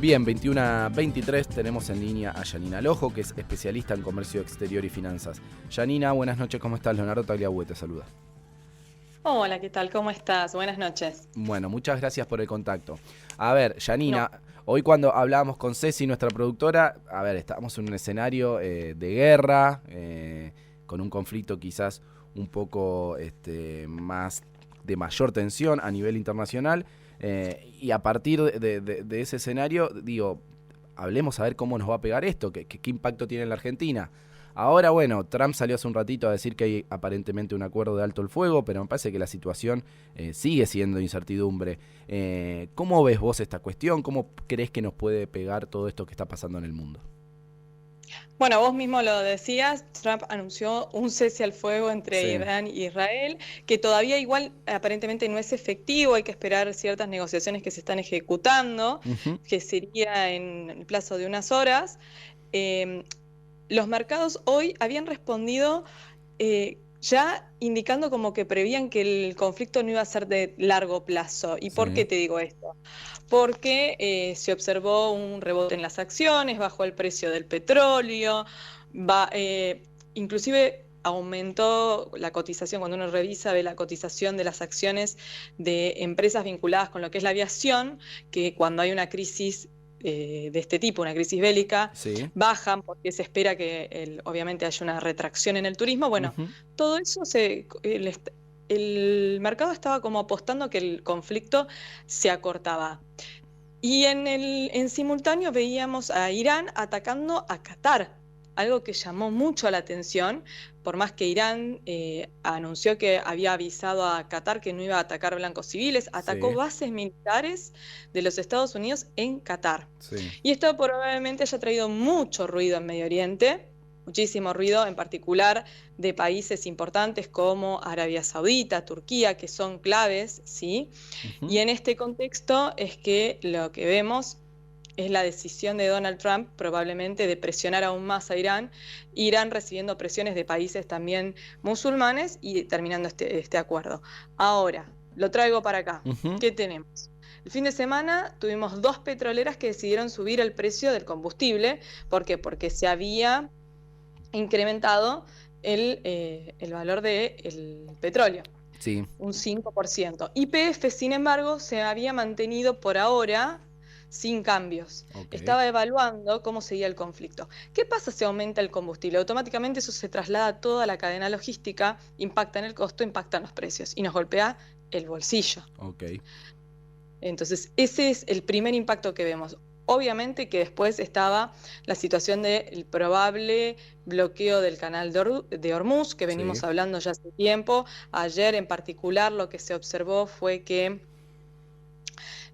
Bien, 21 a 23 tenemos en línea a Yanina Lojo, que es especialista en comercio exterior y finanzas. Yanina, buenas noches, ¿cómo estás? Leonardo Tagliabue te saluda. Hola, ¿qué tal? ¿Cómo estás? Buenas noches. Bueno, muchas gracias por el contacto. A ver, No. Yanina, hoy cuando hablábamos con Ceci, nuestra productora, estábamos en un escenario de guerra, con un conflicto quizás un poco más de mayor tensión a nivel internacional, y a partir de ese escenario, digo, hablemos a ver cómo nos va a pegar esto, qué impacto tiene en la Argentina. Ahora, bueno, Trump salió hace un ratito a decir que hay aparentemente un acuerdo de alto el fuego, pero me parece que la situación sigue siendo incertidumbre. ¿Cómo ves vos esta cuestión? ¿Cómo crees que nos puede pegar todo esto que está pasando en el mundo? Bueno, vos mismo lo decías, Trump anunció un cese al fuego entre Sí. Irán e Israel, que todavía igual aparentemente no es efectivo, hay que esperar ciertas negociaciones que se están ejecutando, Uh-huh. que sería en el plazo de unas horas. Eh, los mercados hoy habían respondido ya indicando como que prevían que el conflicto no iba a ser de largo plazo. ¿Y por Sí. qué te digo esto? Porque se observó un rebote en las acciones, bajó el precio del petróleo, va, inclusive aumentó la cotización, cuando uno revisa, ve la cotización de las acciones de empresas vinculadas con lo que es la aviación, que cuando hay una crisis de este tipo, una crisis bélica, Sí. bajan porque se espera que obviamente haya una retracción en el turismo. Bueno, Uh-huh. todo eso el mercado estaba como apostando que el conflicto se acortaba. Y en simultáneo veíamos a Irán atacando a Qatar, algo que llamó mucho la atención, por más que Irán anunció que había avisado a Qatar que no iba a atacar blancos civiles, atacó Sí. bases militares de los Estados Unidos en Qatar. Sí. Y esto probablemente haya traído mucho ruido en Medio Oriente, muchísimo ruido, en particular de países importantes como Arabia Saudita, Turquía, que son claves, ¿sí? Uh-huh. Y en este contexto es que lo que vemos es la decisión de Donald Trump probablemente de presionar aún más a Irán, Irán recibiendo presiones de países también musulmanes y terminando este acuerdo. Ahora, lo traigo para acá. Uh-huh. ¿Qué tenemos? El fin de semana tuvimos dos petroleras que decidieron subir el precio del combustible. ¿Por qué? Porque se había incrementado el valor del petróleo. Sí. Un 5%. YPF, sin embargo, se había mantenido por ahora sin cambios. Ok. Estaba evaluando cómo seguía el conflicto. ¿Qué pasa si aumenta el combustible? Automáticamente eso se traslada a toda la cadena logística, impacta en el costo, impacta en los precios y nos golpea el bolsillo. Ok. Entonces, ese es el primer impacto que vemos. Obviamente que después estaba la situación del probable bloqueo del canal de Hormuz, que venimos Sí. hablando ya hace tiempo. Ayer en particular lo que se observó fue que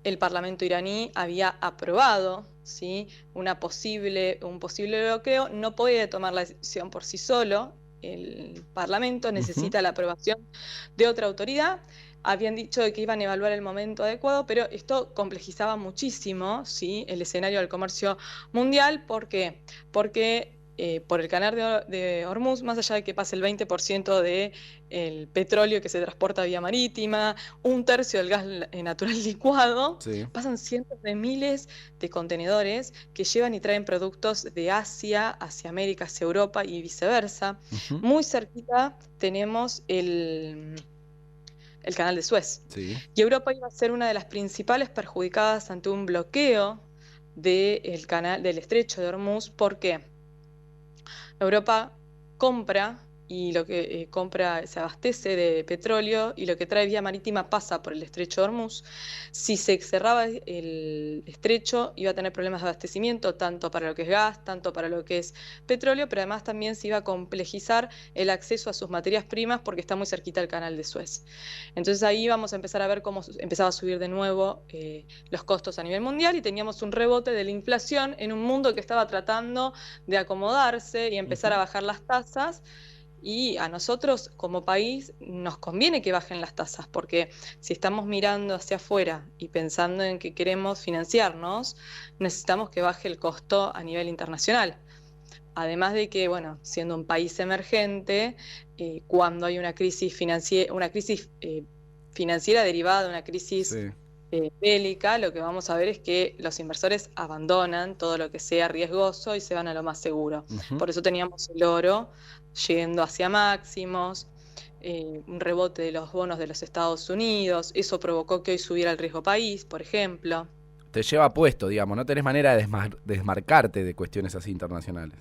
el Parlamento iraní había aprobado, ¿sí?, un posible bloqueo. No puede tomar la decisión por sí solo. El Parlamento Uh-huh. necesita la aprobación de otra autoridad. Habían dicho que iban a evaluar el momento adecuado, pero esto complejizaba muchísimo, ¿sí?, el escenario del comercio mundial. ¿Por qué? Porque por el canal de Hormuz, más allá de que pase el 20% del petróleo que se transporta vía marítima, un tercio del gas natural licuado, Sí. pasan cientos de miles de contenedores que llevan y traen productos de Asia hacia América, hacia Europa y viceversa. Uh-huh. Muy cerquita tenemos el canal de Suez. Sí. Y Europa iba a ser una de las principales perjudicadas ante un bloqueo del canal del estrecho de Hormuz. ¿Por qué? Europa compra y lo que compra se abastece de petróleo y lo que trae vía marítima pasa por el estrecho de Hormuz. Si se cerraba el estrecho iba a tener problemas de abastecimiento, tanto para lo que es gas, tanto para lo que es petróleo, pero además también se iba a complejizar el acceso a sus materias primas porque está muy cerquita el canal de Suez. Entonces ahí vamos a empezar a ver cómo empezaba a subir de nuevo los costos a nivel mundial y teníamos un rebote de la inflación en un mundo que estaba tratando de acomodarse y empezar a Uh-huh. bajar las tasas. Y a nosotros como país nos conviene que bajen las tasas, porque si estamos mirando hacia afuera y pensando en que queremos financiarnos, necesitamos que baje el costo a nivel internacional. Además de que, bueno, siendo un país emergente, cuando hay una crisis financiera derivada de una crisis Sí. bélica, lo que vamos a ver es que los inversores abandonan todo lo que sea riesgoso y se van a lo más seguro. Por eso teníamos el oro yendo hacia máximos, un rebote de los bonos de los Estados Unidos, eso provocó que hoy subiera el riesgo país, por ejemplo. Te lleva puesto, digamos, no tenés manera de desmarcarte de cuestiones así internacionales.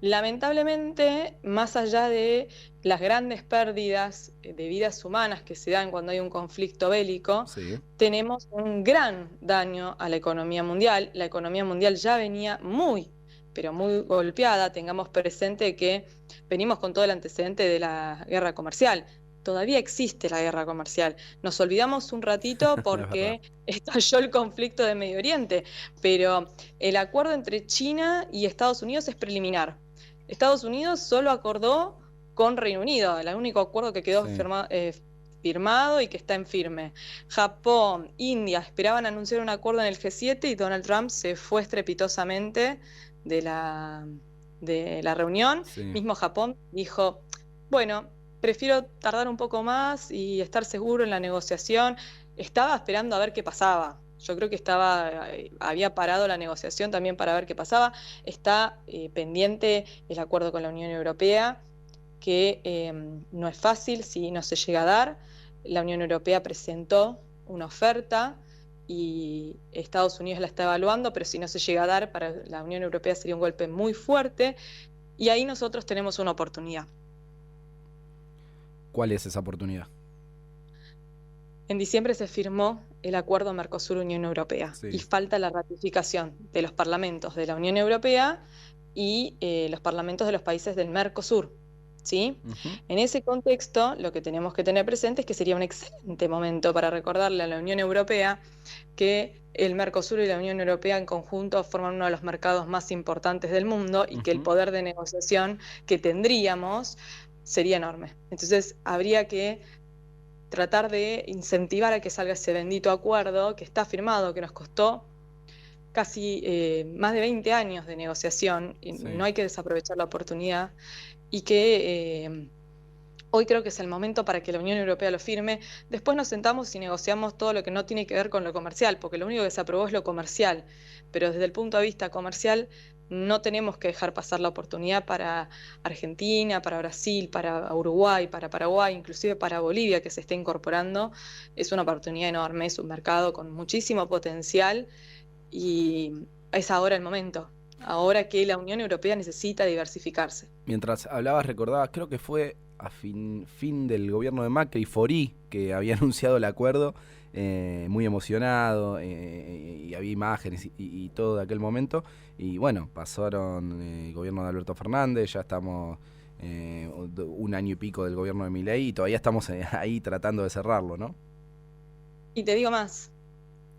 Lamentablemente, más allá de las grandes pérdidas de vidas humanas que se dan cuando hay un conflicto bélico, Sí. tenemos un gran daño a la economía mundial. La economía mundial ya venía pero muy golpeada. Tengamos presente que venimos con todo el antecedente de la guerra comercial. Todavía existe la guerra comercial. Nos olvidamos un ratito porque estalló el conflicto de Medio Oriente, pero el acuerdo entre China y Estados Unidos es preliminar. Estados Unidos solo acordó con Reino Unido, el único acuerdo que quedó firmado y que está en firme. Japón, India esperaban anunciar un acuerdo en el G7 y Donald Trump se fue estrepitosamente de la reunión. Sí. Mismo Japón dijo, bueno, prefiero tardar un poco más y estar seguro en la negociación. Estaba esperando a ver qué pasaba. Yo creo que había parado la negociación también para ver qué pasaba. Está pendiente el acuerdo con la Unión Europea, que no es fácil si no se llega a dar. La Unión Europea presentó una oferta y Estados Unidos la está evaluando, pero si no se llega a dar, para la Unión Europea sería un golpe muy fuerte. Y ahí nosotros tenemos una oportunidad. ¿Cuál es esa oportunidad? En diciembre se firmó el acuerdo Mercosur-Unión Europea y falta la ratificación de los parlamentos de la Unión Europea y los parlamentos de los países del Mercosur, ¿sí? En ese contexto, lo que tenemos que tener presente es que sería un excelente momento para recordarle a la Unión Europea que el Mercosur y la Unión Europea en conjunto forman uno de los mercados más importantes del mundo y que el poder de negociación que tendríamos sería enorme. Entonces, habría que tratar de incentivar a que salga ese bendito acuerdo que está firmado, que nos costó casi más de 20 años de negociación, y no hay que desaprovechar la oportunidad, y que hoy creo que es el momento para que la Unión Europea lo firme. Después nos sentamos y negociamos todo lo que no tiene que ver con lo comercial, porque lo único que se aprobó es lo comercial, pero desde el punto de vista comercial no tenemos que dejar pasar la oportunidad para Argentina, para Brasil, para Uruguay, para Paraguay, inclusive para Bolivia, que se está incorporando. Es una oportunidad enorme, es un mercado con muchísimo potencial y es ahora el momento, ahora que la Unión Europea necesita diversificarse. Mientras hablabas recordaba, creo que fue a fin del gobierno de Macri, Forí, que había anunciado el acuerdo, muy emocionado, y había imágenes y todo de aquel momento. Y bueno, pasaron el gobierno de Alberto Fernández, ya estamos un año y pico del gobierno de Milei y todavía estamos ahí tratando de cerrarlo, ¿no? Y te digo más,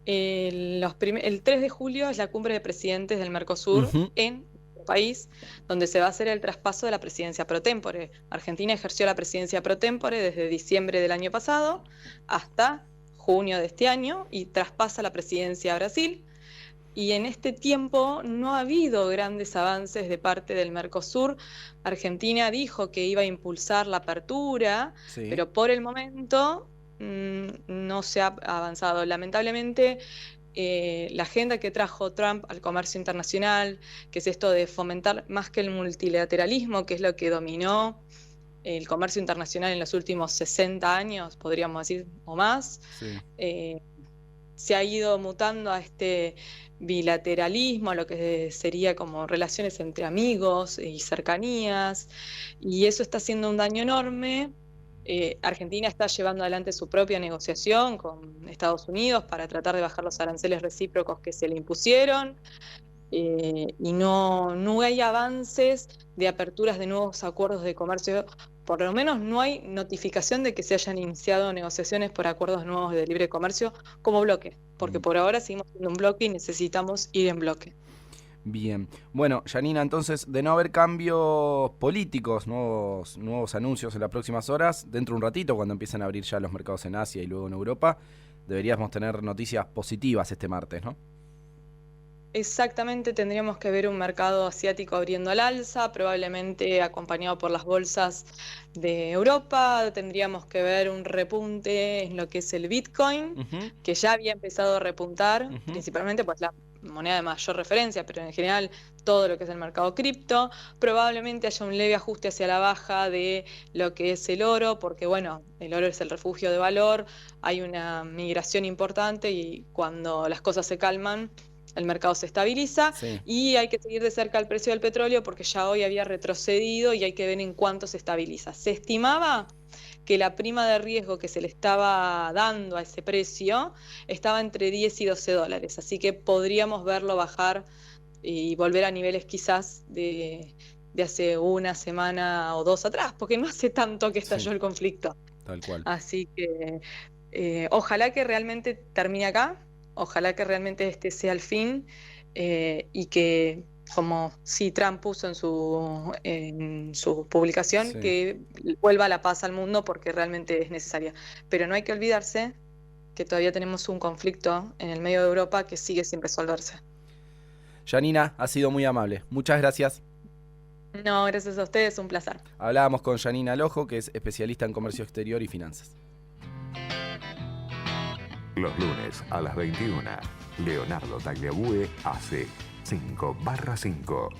el 3 de julio es la cumbre de presidentes del Mercosur en el país, donde se va a hacer el traspaso de la presidencia pro tempore. Argentina ejerció la presidencia pro tempore desde diciembre del año pasado hasta junio de este año y traspasa la presidencia a Brasil. Y en este tiempo no ha habido grandes avances de parte del Mercosur. Argentina dijo que iba a impulsar la apertura, pero por el momento no se ha avanzado. Lamentablemente, la agenda que trajo Trump al comercio internacional, que es esto de fomentar más que el multilateralismo, que es lo que dominó el comercio internacional en los últimos 60 años, podríamos decir, o más, se ha ido mutando a este bilateralismo, a lo que sería como relaciones entre amigos y cercanías, y eso está haciendo un daño enorme. Argentina está llevando adelante su propia negociación con Estados Unidos para tratar de bajar los aranceles recíprocos que se le impusieron, y no hay avances de aperturas de nuevos acuerdos de comercio. Por lo menos no hay notificación de que se hayan iniciado negociaciones por acuerdos nuevos de libre comercio como bloque, porque por ahora seguimos siendo un bloque y necesitamos ir en bloque. Bien. Bueno, Janina, entonces, de no haber cambios políticos, nuevos anuncios en las próximas horas, dentro de un ratito, cuando empiecen a abrir ya los mercados en Asia y luego en Europa, deberíamos tener noticias positivas este martes, ¿no? exactamente tendríamos que ver un mercado asiático abriendo al alza, probablemente acompañado por las bolsas de Europa. Tendríamos que ver un repunte en lo que es el Bitcoin, Ujú, que ya había empezado a repuntar, ujú. principalmente pues la moneda de mayor referencia, pero en general todo lo que es el mercado cripto. Probablemente haya un leve ajuste hacia la baja de lo que es el oro, porque bueno, el oro es el refugio de valor, hay una migración importante y cuando las cosas se calman, el mercado se estabiliza Sí, y hay que seguir de cerca el precio del petróleo porque ya hoy había retrocedido y hay que ver en cuánto se estabiliza. Se estimaba que la prima de riesgo que se le estaba dando a ese precio estaba entre 10 y 12 dólares, así que podríamos verlo bajar y volver a niveles quizás de hace una semana o dos atrás, porque no hace tanto que sí, estalló el conflicto. tal cual. Así que ojalá que realmente termine acá, ojalá que realmente este sea el fin y que, como sí Trump puso en su publicación, Sí. que vuelva la paz al mundo porque realmente es necesaria. Pero no hay que olvidarse que todavía tenemos un conflicto en el medio de Europa que sigue sin resolverse. Janina, ha sido muy amable. Muchas gracias. No, gracias a ustedes, un placer. Hablábamos con Janina Lojo, que es especialista en comercio exterior y finanzas. Los lunes a las 21, Leonardo Tagliabue hace 5/5.